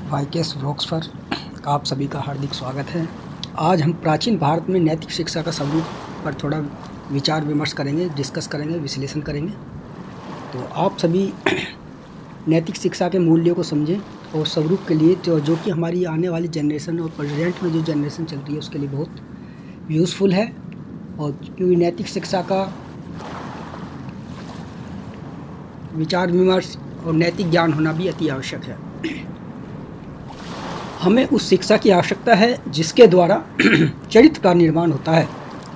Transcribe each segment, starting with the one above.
वाईकेएस vlogs पर आप सभी का हार्दिक स्वागत है। आज हम प्राचीन भारत में नैतिक शिक्षा का स्वरूप पर थोड़ा विचार विमर्श करेंगे, डिस्कस करेंगे, विश्लेषण करेंगे। तो आप सभी नैतिक शिक्षा के मूल्यों को समझें और स्वरूप के लिए जो कि हमारी आने वाली जनरेशन और प्रेजेंट में जो जनरेशन चल रही है उसके लिए बहुत यूज़फुल है। और क्योंकि नैतिक शिक्षा का विचार विमर्श और नैतिक ज्ञान होना भी अति आवश्यक है। हमें उस शिक्षा की आवश्यकता है जिसके द्वारा चरित्र का निर्माण होता है,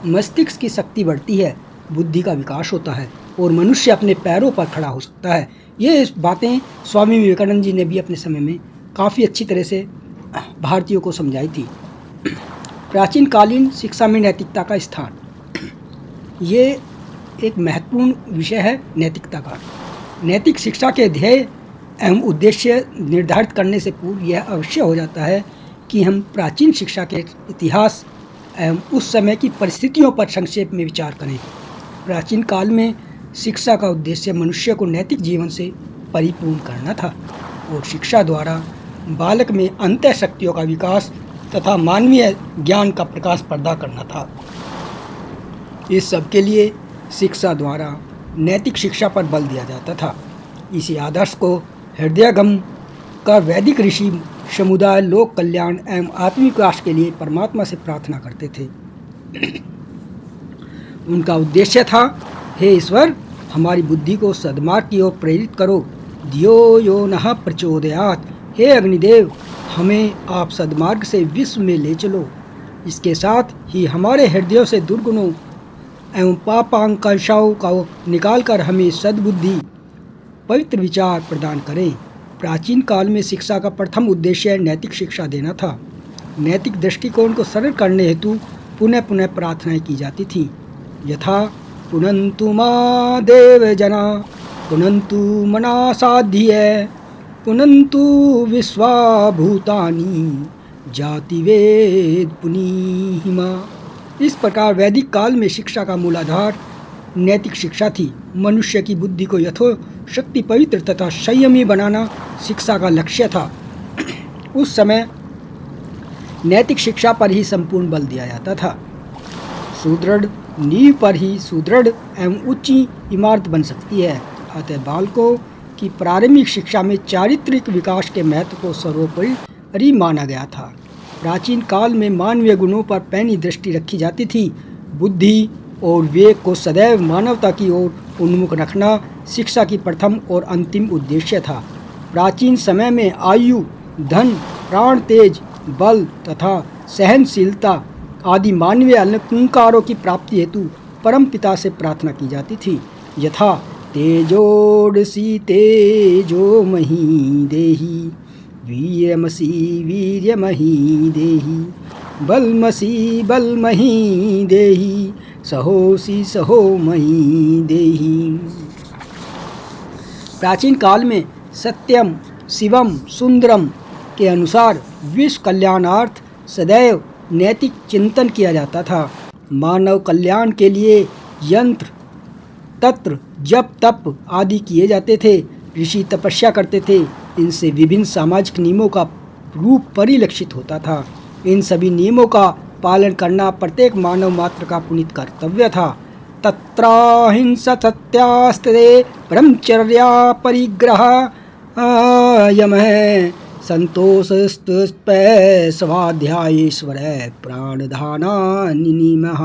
मस्तिष्क की शक्ति बढ़ती है, बुद्धि का विकास होता है और मनुष्य अपने पैरों पर खड़ा हो सकता है। ये बातें स्वामी विवेकानंद जी ने भी अपने समय में काफ़ी अच्छी तरह से भारतीयों को समझाई थी। प्राचीन कालीन शिक्षा में नैतिकता का स्थान, ये एक महत्वपूर्ण विषय है। नैतिकता का नैतिक शिक्षा के ध्येय एवं उद्देश्य निर्धारित करने से पूर्व यह अवश्य हो जाता है कि हम प्राचीन शिक्षा के इतिहास एवं उस समय की परिस्थितियों पर संक्षेप में विचार करें। प्राचीन काल में शिक्षा का उद्देश्य मनुष्य को नैतिक जीवन से परिपूर्ण करना था और शिक्षा द्वारा बालक में अंतः शक्तियों का विकास तथा मानवीय ज्ञान का प्रकाश पैदा करना था। इस सब के लिए शिक्षा द्वारा नैतिक शिक्षा पर बल दिया जाता था। इसी आदर्श को हृदयगम का वैदिक ऋषि समुदाय लोक कल्याण एवं आत्मिक विकास के लिए परमात्मा से प्रार्थना करते थे। उनका उद्देश्य था, हे ईश्वर, हमारी बुद्धि को सद्मार्ग की ओर प्रेरित करो। धियो यो नः प्रचोदयात्, हे अग्निदेव, हमें आप सद्मार्ग से विश्व में ले चलो। इसके साथ ही हमारे हृदयों से दुर्गुणों एवं पापांकांक्षाओं को निकालकर हमें सद्बुद्धि पवित्र विचार प्रदान करें। प्राचीन काल में शिक्षा का प्रथम उद्देश्य नैतिक शिक्षा देना था। नैतिक दृष्टिकोण को सरल करने हेतु पुनः पुनः प्रार्थनाएं की जाती थीं, यथा पुनन्तु मा देव जना, पुनन्तु मना साध्य, पुनन्तु विश्वा भूतानि, जाति वेद पुनीहिमा। इस प्रकार वैदिक काल में शिक्षा का मूलाधार नैतिक शिक्षा थी। मनुष्य की बुद्धि को यथोशक्ति पवित्र तथा संयमी बनाना शिक्षा का लक्ष्य था। उस समय नैतिक शिक्षा पर ही संपूर्ण बल दिया जाता था। सुदृढ़ नींव पर ही सुदृढ़ एवं ऊंची इमारत बन सकती है। अतः बालकों की प्रारंभिक शिक्षा में चारित्रिक विकास के महत्व को सर्वोपरि माना गया था। प्राचीन काल में मानवीय गुणों पर पैनी दृष्टि रखी जाती थी। बुद्धि और विवेक को सदैव मानवता की ओर उन्मुख रखना शिक्षा की प्रथम और अंतिम उद्देश्य था। प्राचीन समय में आयु, धन, प्राण, तेज, बल तथा सहनशीलता आदि मानवीय अलंकारों की प्राप्ति हेतु परम पिता से प्रार्थना की जाती थी, यथा तेजोडसी तेजो मही देहि, वीर्यमसी वीर्यमही देहि, बलमसी बलमही देहि, सहोसी सहोमही देहि। प्राचीन काल में सत्यम शिवम सुंदरम के अनुसार विश्व कल्याणार्थ सदैव नैतिक चिंतन किया जाता था। मानव कल्याण के लिए यंत्र, तंत्र, जप, तप आदि किए जाते थे। ऋषि तपस्या करते थे। इनसे विभिन्न सामाजिक नियमों का रूप परिलक्षित होता था। इन सभी नियमों का पालन करना प्रत्येक मानव मात्र का पुनीत कर्तव्य था। तत्राहिंसा सत्यास्ते ब्रह्मचर्या परिग्रह यमः संतोषस्तुष्पै स्वाध्यायेश्वर प्राणधाना निनिमः।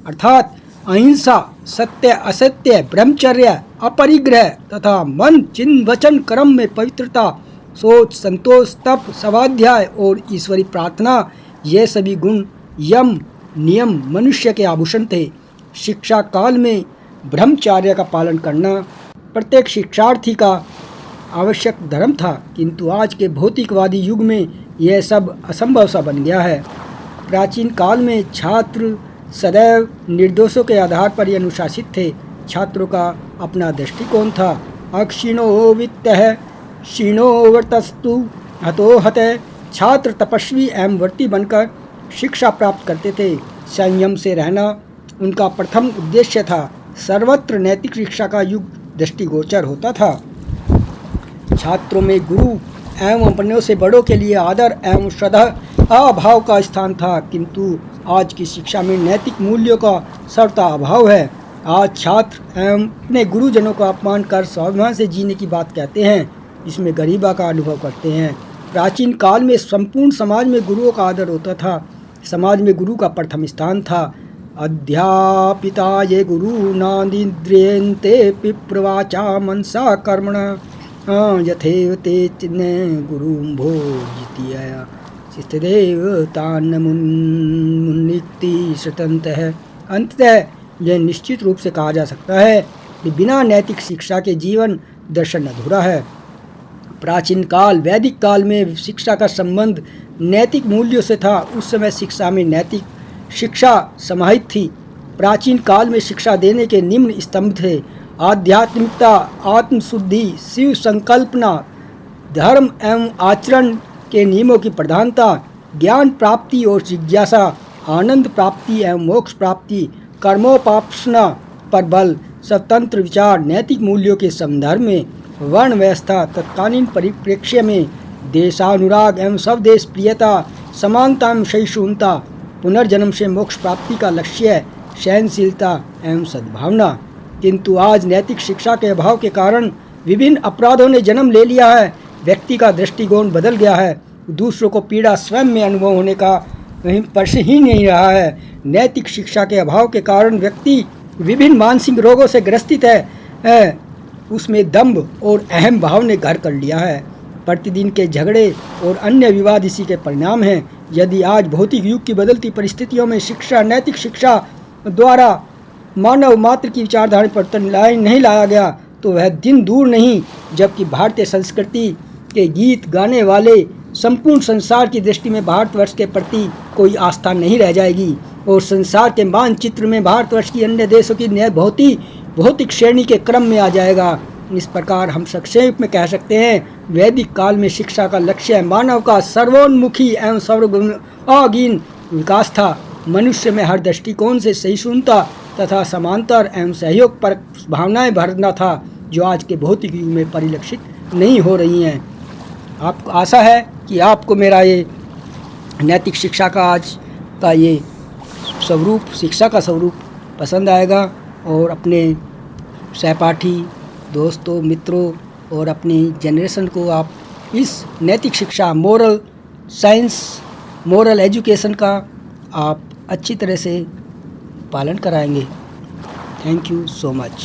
अर्थात अहिंसा, सत्य, असत्य, ब्रह्मचर्य, अपरिग्रह तथा मन, चिन्ह, वचन, कर्म में पवित्रता, सोच, संतोष, तप, स्वाध्याय और ईश्वरी प्रार्थना, ये सभी गुण, यम, नियम मनुष्य के आभूषण थे। शिक्षा काल में ब्रह्मचर्य का पालन करना प्रत्येक शिक्षार्थी का आवश्यक धर्म था, किंतु आज के भौतिकवादी युग में यह सब असंभव सा बन गया है। प्राचीन काल में छात्र सदैव निर्दोषों के आधार पर ही अनुशासित थे। छात्रों का अपना दृष्टिकोण था। अक्षिणो वित्तः क्षीणो वर्तस्तु हतो हतः। छात्र तपस्वी एवं व्रती बनकर शिक्षा प्राप्त करते थे। संयम से रहना उनका प्रथम उद्देश्य था। सर्वत्र नैतिक शिक्षा का युग दृष्टिगोचर होता था। छात्रों में गुरु एवं अपनों से बड़ों के लिए आदर एवं श्रद्धा अभाव का स्थान था, किंतु आज की शिक्षा में नैतिक मूल्यों का सर्वथा अभाव है। आज छात्र एवं अपने गुरुजनों का अपमान कर स्वाभिमान से जीने की बात कहते हैं, जिसमें गरीबा का अनुभव करते हैं। प्राचीन काल में संपूर्ण समाज में गुरुओं का आदर होता था। समाज में गुरु का प्रथम स्थान था। अध्यापिता ये गुरु नादिद्रियन्ते पिप्रवाचा मनसा कर्मण यथेव ते चिन्ह गुरुं भोजित्या स्थिदेव तान् मुन्निक्ति श्रुतन्तः। अंततः यह निश्चित रूप से कहा जा सकता है कि बिना नैतिक शिक्षा के जीवन दर्शन अधूरा है। प्राचीन काल वैदिक काल में शिक्षा का संबंध नैतिक मूल्यों से था। उस समय शिक्षा में नैतिक शिक्षा समाहित थी। प्राचीन काल में शिक्षा देने के निम्न स्तंभ थे: आध्यात्मिकता, आत्मशुद्धि, शिव संकल्पना, धर्म एवं आचरण के नियमों की प्रधानता, ज्ञान प्राप्ति और जिज्ञासा, आनंद प्राप्ति एवं मोक्ष प्राप्ति, कर्मोपासना पर बल, स्वतंत्र विचार, नैतिक मूल्यों के संदर्भ में वर्ण व्यवस्था, तत्कालीन परिप्रेक्ष्य में देशानुराग एवं स्वदेश प्रियता, समानता एवं सहिष्णुता, पुनर्जन्म से मोक्ष प्राप्ति का लक्ष्य, सहनशीलता एवं सद्भावना। किंतु आज नैतिक शिक्षा के अभाव के कारण विभिन्न अपराधों ने जन्म ले लिया है। व्यक्ति का दृष्टिकोण बदल गया है। दूसरों को पीड़ा स्वयं में अनुभव होने का कहीं पर्श ही नहीं रहा है। नैतिक शिक्षा के अभाव के कारण व्यक्ति विभिन्न मानसिक रोगों से ग्रसित है। उसमें दंभ और अहम भाव ने घर कर लिया है। प्रतिदिन के झगड़े और अन्य विवाद इसी के परिणाम हैं। यदि आज भौतिक युग की बदलती परिस्थितियों में शिक्षा, नैतिक शिक्षा द्वारा मानव मात्र की विचारधारा पर नहीं लाया गया तो वह दिन दूर नहीं जबकि भारतीय संस्कृति के गीत गाने वाले संपूर्ण संसार की दृष्टि में भारतवर्ष के प्रति कोई आस्था नहीं रह जाएगी और संसार के मानचित्र में भारतवर्ष की अन्य देशों की भौतिक श्रेणी के क्रम में आ जाएगा। इस प्रकार हम संक्षेप में कह सकते हैं, वैदिक काल में शिक्षा का लक्ष्य मानव का सर्वोन्मुखी एवं सर्वगुणागीन विकास था। मनुष्य में हर दृष्टिकोण से सहिष्णुता तथा समांतर एवं सहयोग पर भावनाएं भरना था, जो आज के भौतिक युग में परिलक्षित नहीं हो रही हैं। आपको आशा है कि आपको मेरा ये नैतिक शिक्षा का आज का ये स्वरूप, शिक्षा का स्वरूप पसंद आएगा और अपने सहपाठी, दोस्तों, मित्रों और अपनी जनरेशन को आप इस नैतिक शिक्षा, मोरल साइंस, मोरल एजुकेशन का आप अच्छी तरह से पालन कराएंगे। Thank you so much.